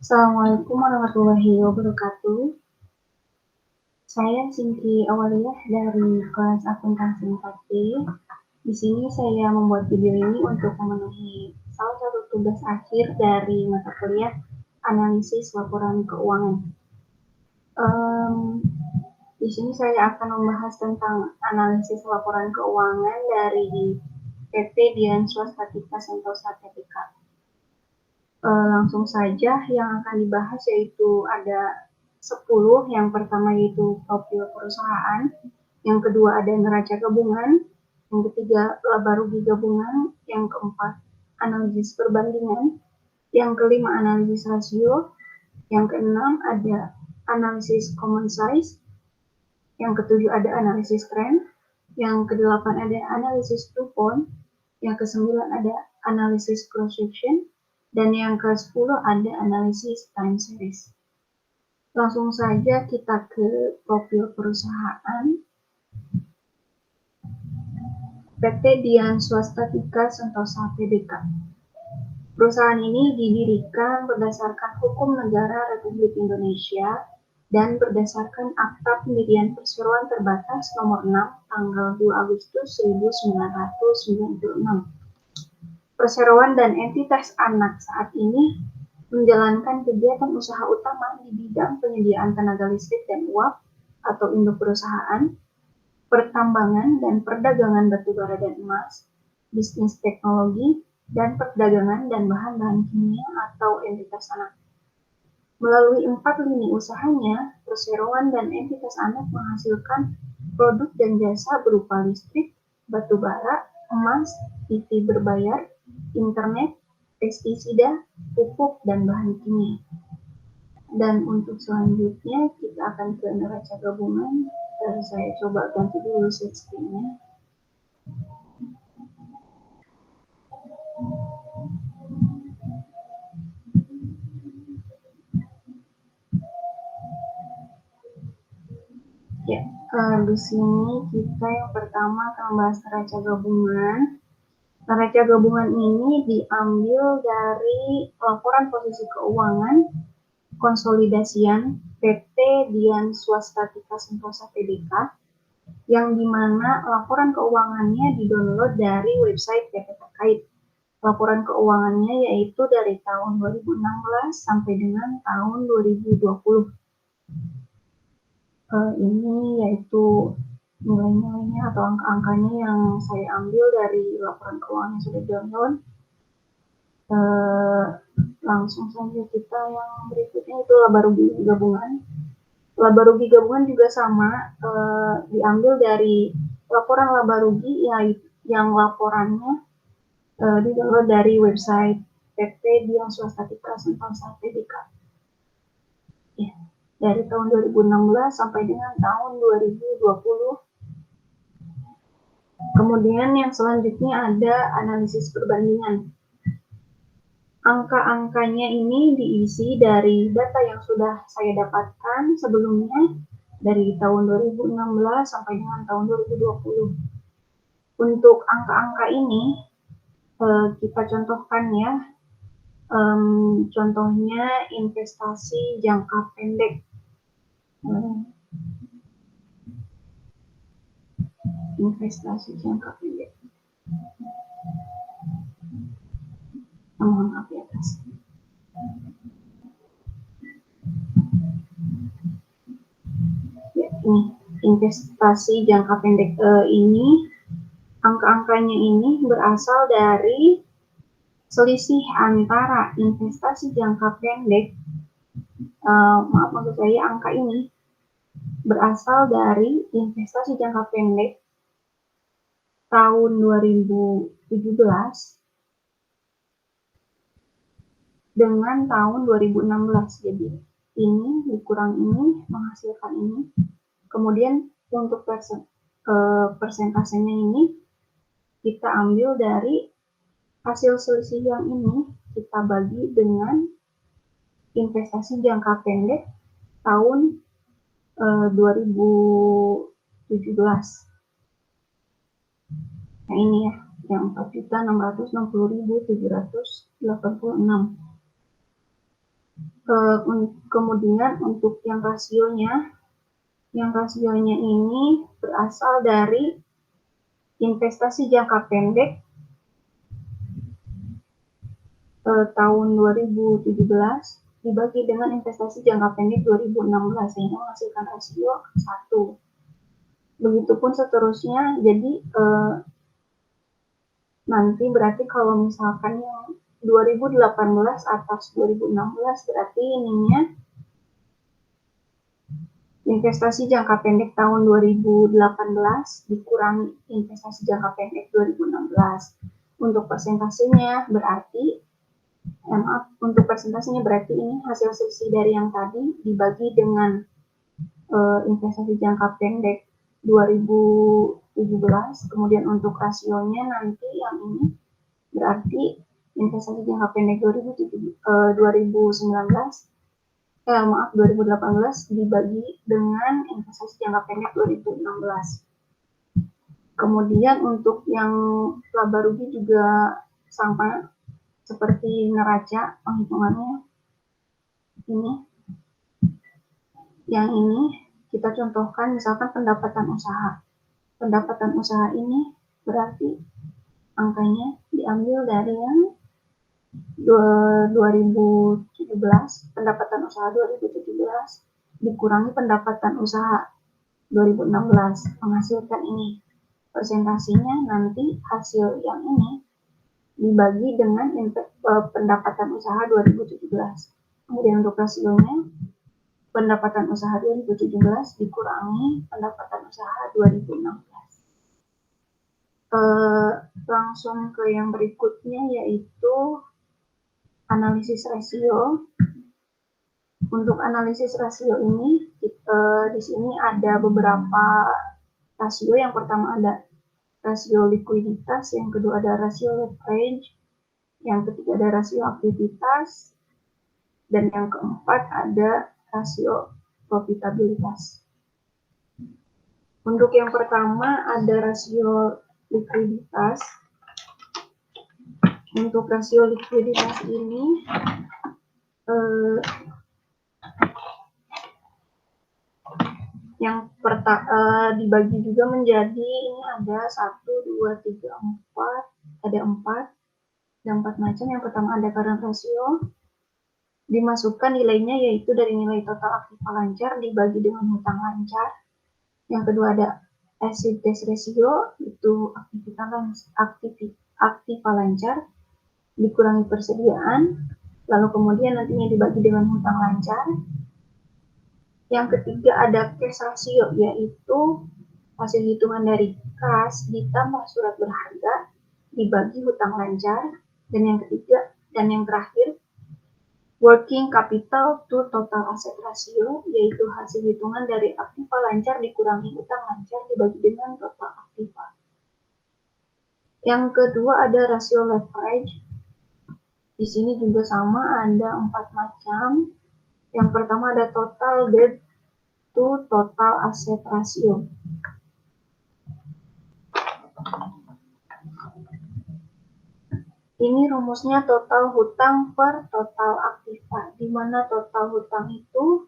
Assalamualaikum warahmatullahi wabarakatuh. Saya Cindy Awaliyah dari kelas akuntansi 4B. Di sini saya membuat video ini untuk memenuhi salah satu tugas akhir dari mata kuliah analisis laporan keuangan. Di sini saya akan membahas tentang analisis laporan keuangan dari PT Dian Swastatika Sentosa Tbk. Langsung saja yang akan dibahas yaitu ada 10. Yang pertama yaitu profil perusahaan, yang kedua ada neraca gabungan, yang ketiga laba rugi gabungan, yang keempat analisis perbandingan, yang kelima analisis rasio, yang keenam ada analisis common size, yang ketujuh ada analisis trend, yang kedelapan ada analisis coupon, yang kesembilan ada analisis cross section, dan yang ke-10 ada analisis time series. Langsung saja kita ke profil perusahaan. PT Dian Swastatika Sentosa Tbk. Perusahaan ini didirikan berdasarkan Hukum Negara Republik Indonesia dan berdasarkan Akta Pendirian Perseroan Terbatas Nomor 6 tanggal 2 Agustus 1996. Perseroan dan entitas anak saat ini menjalankan kegiatan usaha utama di bidang penyediaan tenaga listrik dan uap atau induk perusahaan, pertambangan dan perdagangan batubara dan emas, bisnis teknologi, dan perdagangan dan bahan-bahan kimia atau entitas anak. Melalui 4 lini usahanya, perseroan dan entitas anak menghasilkan produk dan jasa berupa listrik, batubara, emas, TV berbayar, internet, pestisida, pupuk, dan bahan kimia. Dan untuk selanjutnya kita akan ke neraca gabungan. Saya coba ganti dulu share screen-nya. Ya, di sini kita yang pertama akan membahas neraca gabungan. Neraca gabungan ini diambil dari laporan posisi keuangan konsolidasian PT Dian Swastatika Sentosa Tbk, yang dimana laporan keuangannya didownload dari website PT terkait. Laporan keuangannya yaitu dari tahun 2016 sampai dengan tahun 2020. Ini yaitu nilai-nilainya atau angka-angkanya yang saya ambil dari laporan keuangan yang sudah download. Langsung saja kita yang berikutnya itu laba rugi gabungan. Laba rugi gabungan juga sama, diambil dari laporan laba rugi yang laporannya didownload dari website PT Dian Swastatika Sentosa Tbk. Ya, dari tahun 2016 sampai dengan tahun 2020. Kemudian yang selanjutnya ada analisis perbandingan. Angka-angkanya ini diisi dari data yang sudah saya dapatkan sebelumnya dari tahun 2016 sampai dengan tahun 2020. Untuk angka-angka ini kita contohkan ya. Contohnya investasi jangka pendek. Investasi jangka pendek. Mohon maaf ya atas. Ya, ini investasi jangka pendek ini angka-angkanya ini berasal dari selisih antara investasi jangka pendek, maksud saya angka ini berasal dari investasi jangka pendek tahun 2017 dengan tahun 2016. Jadi ini dikurang ini menghasilkan ini. Kemudian untuk persentasenya ini kita ambil dari hasil selisih yang ini kita bagi dengan investasi jangka pendek tahun 2017. Nah ini ya, yang 4.660.786. Kemudian untuk yang rasionya ini berasal dari investasi jangka pendek tahun 2017 dibagi dengan investasi jangka pendek 2016 sehingga menghasilkan rasio 1. Begitupun seterusnya, jadi nanti berarti kalau misalkan yang 2018 atas 2016 berarti ininya investasi jangka pendek tahun 2018 dikurangi investasi jangka pendek 2016. Untuk persentasenya berarti ini hasil selisih dari yang tadi dibagi dengan investasi jangka pendek 2017, kemudian untuk rasionya nanti yang ini berarti investasi jangka pendek 2018 dibagi dengan investasi jangka pendek 2016. Kemudian untuk yang laba rugi juga sama seperti neraca penghitungannya. Yang ini kita contohkan misalkan pendapatan usaha. Pendapatan usaha ini berarti angkanya diambil dari yang 2017, pendapatan usaha 2017 dikurangi pendapatan usaha 2016 menghasilkan ini. Persentasinya nanti hasil yang ini dibagi dengan pendapatan usaha 2017. Kemudian untuk rasionya pendapatan usaha 2017 dikurangi pendapatan usaha 2016. Langsung ke yang berikutnya yaitu analisis rasio. Untuk analisis rasio ini di sini ada beberapa rasio. Yang pertama ada rasio likuiditas, yang kedua ada rasio leverage, yang ketiga ada rasio aktivitas, dan yang keempat ada rasio profitabilitas. Untuk yang pertama ada rasio likuiditas. Untuk rasio likuiditas ini yang dibagi juga menjadi ini ada 1, 2, 3, 4, ada 4 macam. Yang pertama ada current ratio, dimasukkan nilainya yaitu dari nilai total aktiva lancar dibagi dengan hutang lancar. Yang kedua ada acid test ratio, itu aktiva lancar dikurangi persediaan, lalu kemudian nantinya dibagi dengan hutang lancar. Yang ketiga ada cash ratio, yaitu hasil hitungan dari kas ditambah surat berharga dibagi hutang lancar. Dan yang terakhir working capital to total asset ratio, yaitu hasil hitungan dari aktiva lancar dikurangi hutang lancar dibagi dengan total aktiva. Yang kedua ada rasio leverage. Di sini juga sama, ada 4 macam. Yang pertama ada total debt to total asset ratio. Ini rumusnya total hutang per total aktiva, di mana total hutang itu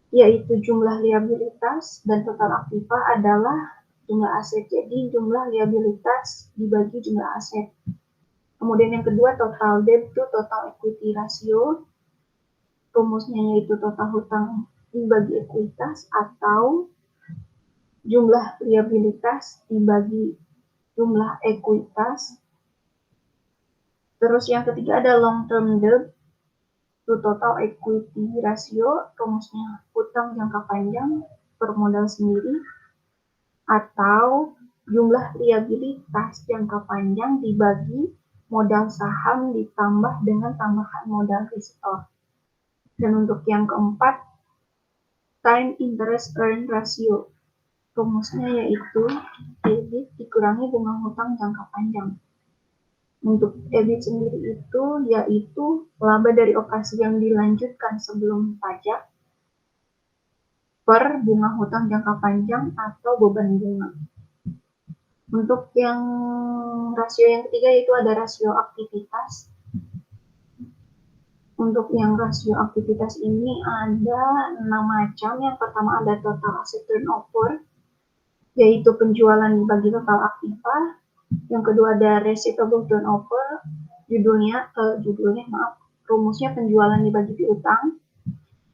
yaitu jumlah liabilitas dan total aktiva adalah jumlah aset. Jadi jumlah liabilitas dibagi jumlah aset. Kemudian yang kedua total debt to total equity ratio. Rumusnya yaitu total hutang dibagi ekuitas atau jumlah liabilitas dibagi jumlah ekuitas. Terus yang ketiga ada long term debt to total equity ratio. Rumusnya hutang jangka panjang per modal sendiri atau jumlah liabilitas jangka panjang dibagi modal saham ditambah dengan tambahan modal restore. Dan untuk yang keempat, time interest earn ratio. Rumusnya yaitu EBIT dikurangi bunga hutang jangka panjang. Untuk EBIT sendiri itu yaitu laba dari operasi yang dilanjutkan sebelum pajak per bunga hutang jangka panjang atau beban bunga. Untuk yang rasio yang ketiga yaitu ada rasio aktivitas. Untuk yang rasio aktivitas ini ada 6 macam. Yang pertama ada total asset turnover, yaitu penjualan dibagi total aktiva. Yang kedua ada receivable turnover, rumusnya penjualan dibagi piutang.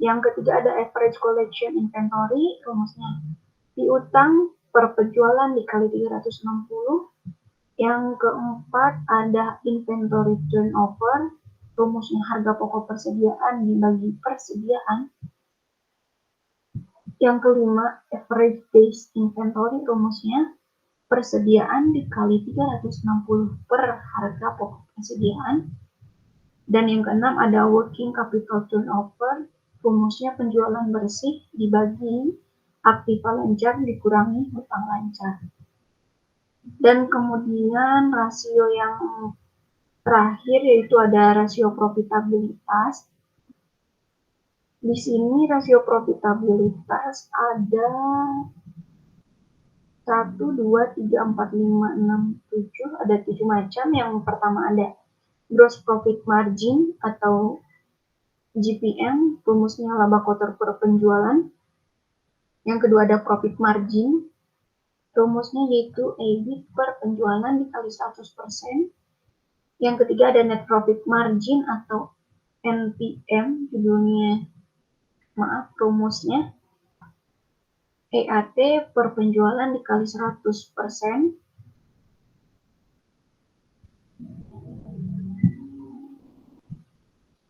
Yang ketiga ada average collection inventory, rumusnya piutang per penjualan dikali 360. Yang keempat ada inventory turnover, rumusnya harga pokok persediaan dibagi persediaan. Yang kelima average days inventory, rumusnya persediaan dikali 360 per harga pokok persediaan. Dan yang keenam ada working capital turnover, rumusnya penjualan bersih dibagi aktiva lancar dikurangi hutang lancar. Dan kemudian rasio yang terakhir yaitu ada rasio profitabilitas. Di sini rasio profitabilitas ada 1, 2, 3, 4, 5, 6, 7, ada 7 macam. Yang pertama ada gross profit margin atau GPM, rumusnya laba kotor per penjualan. Yang kedua ada profit margin, rumusnya yaitu EBIT per penjualan dikali 100%. Yang ketiga ada net profit margin atau NPM, rumusnya EAT per penjualan dikali 100%.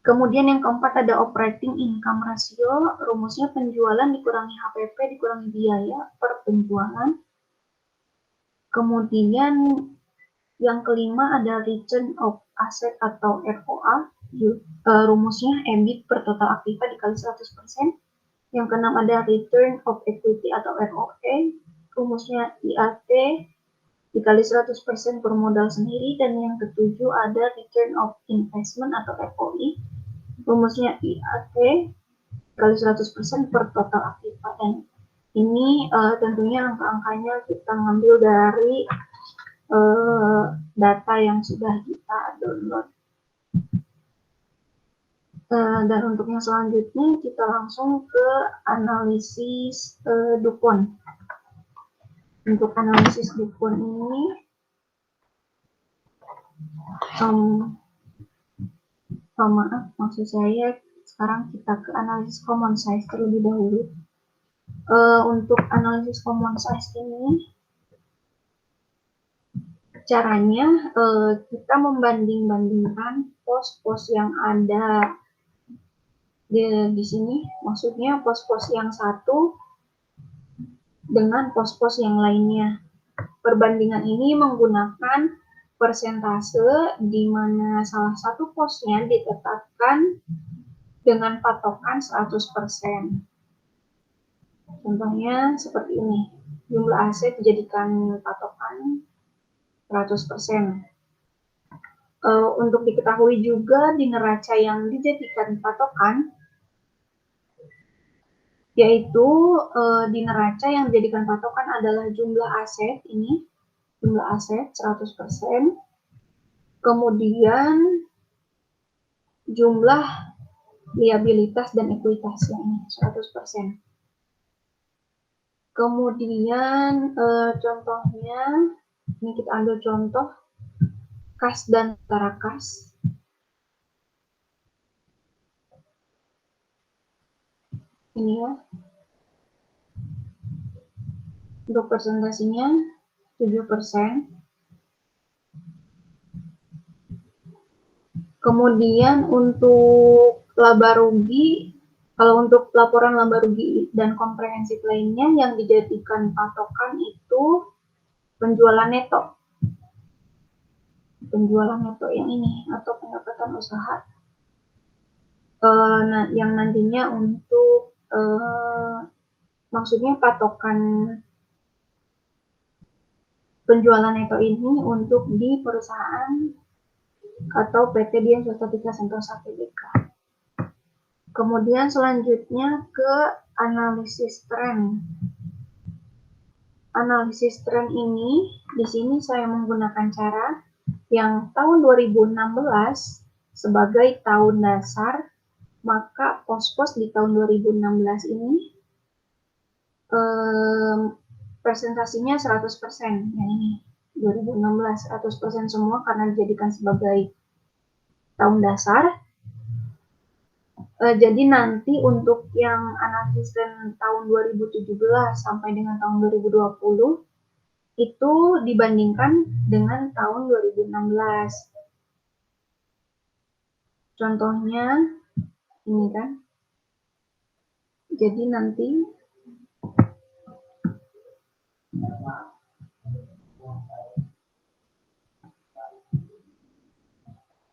Kemudian yang keempat ada operating income ratio, rumusnya penjualan dikurangi HPP dikurangi biaya per penjualan. Kemudian yang kelima ada return of asset atau ROA, rumusnya EBIT per total aktiva dikali 100%. Yang keenam ada return of equity atau ROE, rumusnya IAT dikali 100% per modal sendiri. Dan yang ketujuh ada return of investment atau ROI, rumusnya IAT dikali 100% per total aktiva. Dan ini tentunya angka-angkanya kita ngambil dari data yang sudah kita download. Dan untuk yang selanjutnya kita langsung ke analisis DuPont. Untuk analisis DuPont ini maksud saya sekarang kita ke analisis common size terlebih dahulu. Untuk analisis common size ini caranya kita membanding-bandingkan pos-pos yang ada di sini, maksudnya pos-pos yang satu dengan pos-pos yang lainnya. Perbandingan ini menggunakan persentase di mana salah satu posnya ditetapkan dengan patokan 100%. Contohnya seperti ini, jumlah aset dijadikan patokan 100%. Untuk diketahui juga di neraca yang dijadikan patokan, yaitu di neraca yang dijadikan patokan adalah jumlah aset ini, jumlah aset 100%, kemudian jumlah liabilitas dan ekuitasnya ini 100%. Kemudian contohnya, ini kita ambil contoh kas dan tara kas. Ini ya. Untuk presentasinya 7%. Kemudian untuk laba rugi, kalau untuk laporan laba rugi dan komprehensif lainnya yang dijadikan patokan itu penjualan neto. Penjualan neto yang ini atau pendapatan usaha. Yang nantinya untuk maksudnya patokan penjualan neto ini untuk di perusahaan atau PT Dian Swasta Sentosa Tbk. Kemudian selanjutnya ke analisis tren. Analisis tren ini di sini saya menggunakan cara yang tahun 2016 sebagai tahun dasar, maka pos-pos di tahun 2016 ini presentasinya 100%, yang ini 2016 100% semua karena dijadikan sebagai tahun dasar. Jadi nanti untuk yang analisis tahun 2017 sampai dengan tahun 2020 itu dibandingkan dengan tahun 2016. Contohnya ini kan. Jadi nanti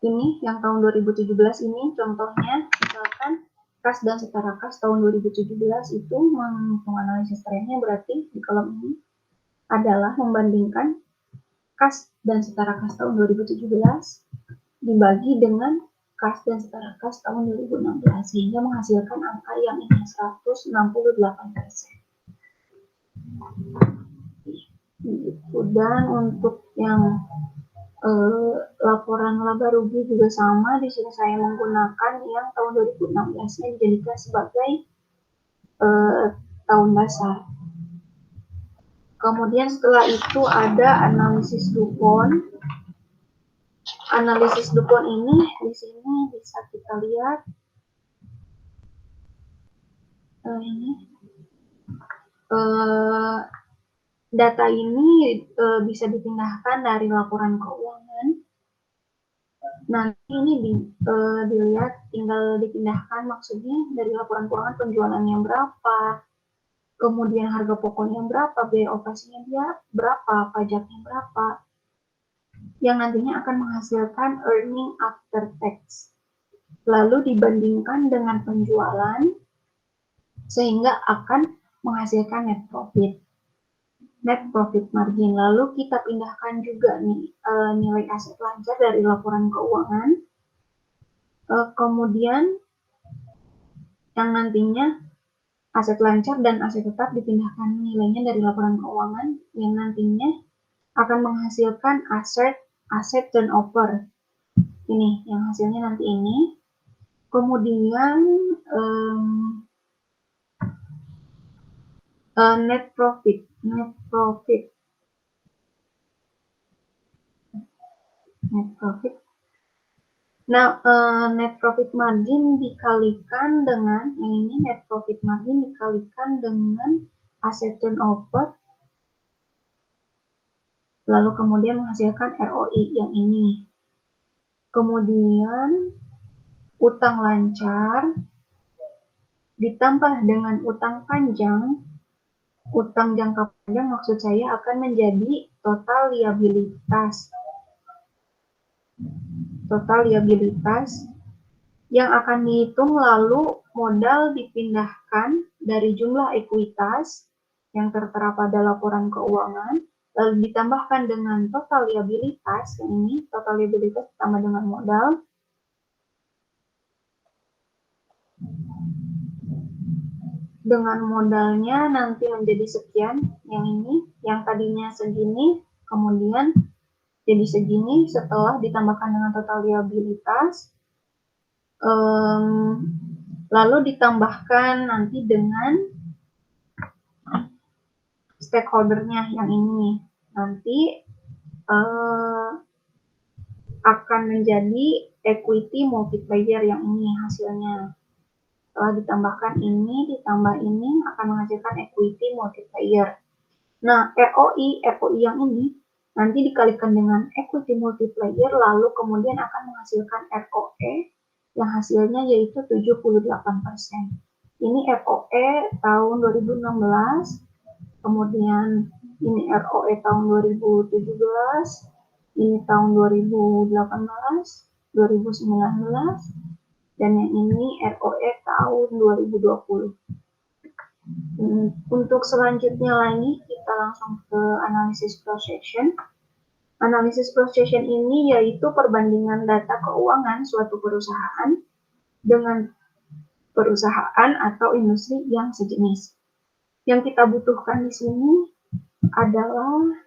ini yang tahun 2017 ini contohnya, misalkan kas dan setara kas tahun 2017 itu menganalisis trennya, berarti di kolom ini adalah membandingkan kas dan setara kas tahun 2017 dibagi dengan kas dan setara kas tahun 2016 sehingga menghasilkan angka yang ini 168%. Dan untuk yang laporan laba rugi juga sama. Di sini saya menggunakan yang tahun 2016-nya dijadikan sebagai tahun dasar. Kemudian setelah itu ada analisis DuPont. Analisis DuPont ini di sini bisa kita lihat ini data ini bisa dipindahkan dari laporan keuangan. Nanti ini dilihat, tinggal dipindahkan, maksudnya dari laporan keuangan penjualannya berapa, kemudian harga pokoknya berapa, biaya operasinya dia berapa, pajaknya berapa, yang nantinya akan menghasilkan earning after tax. Lalu dibandingkan dengan penjualan, sehingga akan menghasilkan net profit. Net profit margin. Lalu kita pindahkan juga nih nilai aset lancar dari laporan keuangan. Kemudian yang nantinya aset lancar dan aset tetap dipindahkan nilainya dari laporan keuangan yang nantinya akan menghasilkan aset turnover. Ini yang hasilnya nanti ini. Kemudian net profit. Nah, net profit margin dikalikan dengan yang ini, net profit margin dikalikan dengan aset turnover, lalu kemudian menghasilkan ROI yang ini. Kemudian utang lancar ditambah dengan utang panjang. Utang jangka panjang maksud saya akan menjadi total liabilitas. Total liabilitas yang akan dihitung, lalu modal dipindahkan dari jumlah ekuitas yang tertera pada laporan keuangan, lalu ditambahkan dengan total liabilitas, yang ini total liabilitas ditambah dengan modal. Dengan modalnya nanti menjadi sekian, yang ini, yang tadinya segini, kemudian jadi segini setelah ditambahkan dengan total liabilitas, lalu ditambahkan nanti dengan stakeholdernya yang ini, nanti akan menjadi equity multiplier yang ini hasilnya. Setelah ditambahkan ini, ditambah ini akan menghasilkan equity multiplier. Nah, ROI yang ini nanti dikalikan dengan equity multiplier, lalu kemudian akan menghasilkan ROE yang hasilnya yaitu 78%. Ini ROE tahun 2016, kemudian ini ROE tahun 2017, ini tahun 2018, 2019, dan yang ini ROE tahun 2020. Untuk selanjutnya lagi, kita langsung ke analisis projection. Analisis projection ini yaitu perbandingan data keuangan suatu perusahaan dengan perusahaan atau industri yang sejenis. Yang kita butuhkan di sini adalah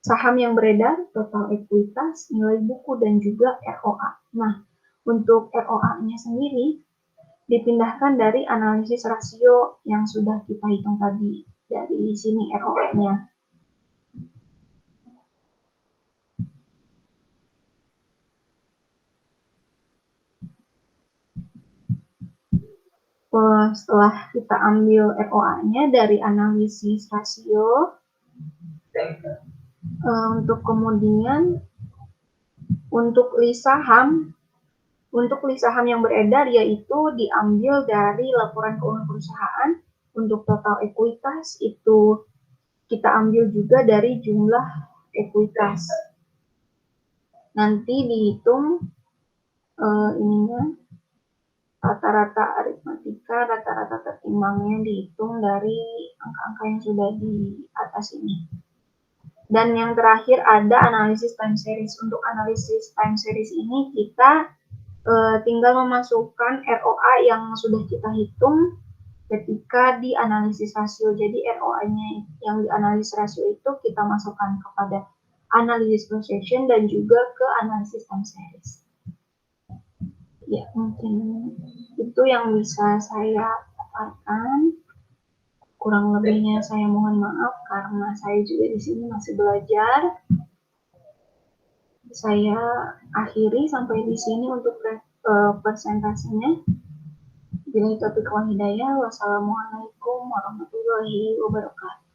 saham yang beredar, total ekuitas, nilai buku, dan juga ROA. Nah, untuk ROA-nya sendiri dipindahkan dari analisis rasio yang sudah kita hitung tadi. Dari sini ROA-nya. Setelah kita ambil ROA-nya dari analisis rasio, untuk kemudian untuk list saham yang beredar yaitu diambil dari laporan keuangan perusahaan. Untuk total ekuitas itu kita ambil juga dari jumlah ekuitas. Nanti dihitung ininya rata-rata aritmatika, rata-rata tertimbangnya dihitung dari angka-angka yang sudah di atas ini. Dan yang terakhir ada analisis time series. Untuk analisis time series ini kita tinggal memasukkan ROA yang sudah kita hitung ketika di analisis rasio. Jadi ROA-nya yang di analisis rasio itu kita masukkan kepada analisis projection dan juga ke analisis time series. Ya, mungkin itu yang bisa saya paparkan. Kurang lebihnya saya mohon maaf karena saya juga di sini masih belajar. Saya akhiri sampai di sini untuk presentasinya. Bila taufiq wal hidayah. Wassalamualaikum warahmatullahi wabarakatuh.